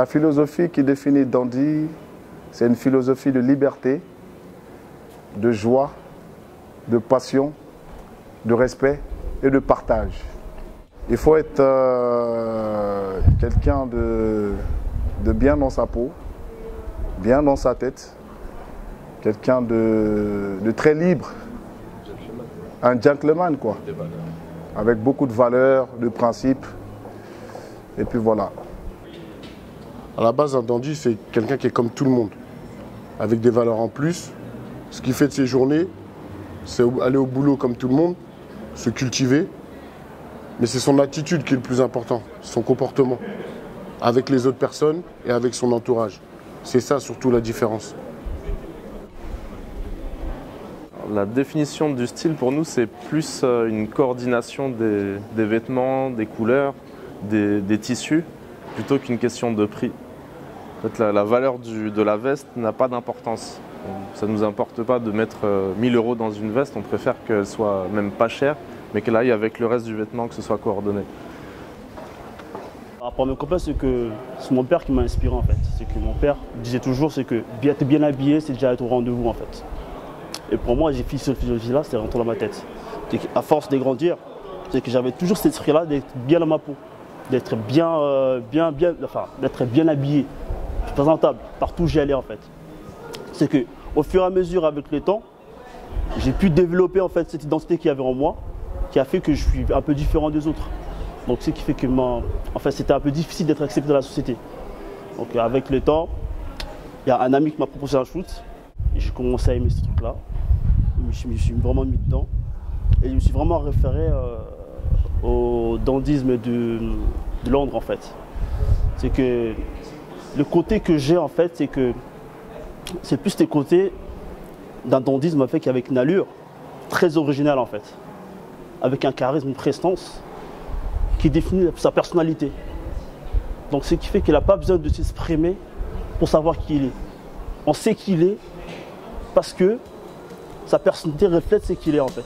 La philosophie qui définit Dandy, c'est une philosophie de liberté, de joie, de passion, de respect et de partage. Il faut être quelqu'un de bien dans sa peau, bien dans sa tête, quelqu'un de très libre, un gentleman quoi, avec beaucoup de valeurs, de principes, et puis voilà. À la base, un dandy, c'est quelqu'un qui est comme tout le monde, avec des valeurs en plus. Ce qu'il fait de ses journées, c'est aller au boulot comme tout le monde, se cultiver, mais c'est son attitude qui est le plus important, son comportement, avec les autres personnes et avec son entourage. C'est ça surtout la différence. La définition du style pour nous, c'est plus une coordination des vêtements, des couleurs, des tissus, plutôt qu'une question de prix. En fait, la valeur de la veste n'a pas d'importance. Ça ne nous importe pas de mettre 1000 € dans une veste, on préfère qu'elle soit même pas chère, mais qu'elle aille avec le reste du vêtement, que ce soit coordonné. Par rapport à mes copains, c'est mon père qui m'a inspiré en fait. C'est que mon père disait toujours que être bien habillé, c'est déjà être au rendez-vous en fait. Et pour moi, j'ai fait cette philosophie-là, c'est rentré dans ma tête. À force de grandir, c'est que j'avais toujours cet esprit-là d'être bien dans ma peau, d'être d'être bien habillé, présentable, partout où j'y allais en fait. C'est qu'au fur et à mesure, avec le temps, j'ai pu développer en fait cette identité qu'il y avait en moi, qui a fait que je suis un peu différent des autres. Donc ce qui fait que c'était un peu difficile d'être accepté dans la société. Donc avec le temps, il y a un ami qui m'a proposé un shoot, et j'ai commencé à aimer ce truc-là. Je me suis vraiment mis dedans, et je me suis vraiment référé au dandysme de Londres en fait. C'est que le côté que j'ai en fait, c'est que c'est plus les côtés d'un dandysme avec une allure très originale en fait, avec un charisme, une prestance qui définit sa personnalité. Donc ce qui fait qu'il n'a pas besoin de s'exprimer pour savoir qui il est. On sait qui il est parce que sa personnalité reflète ce qu'il est en fait.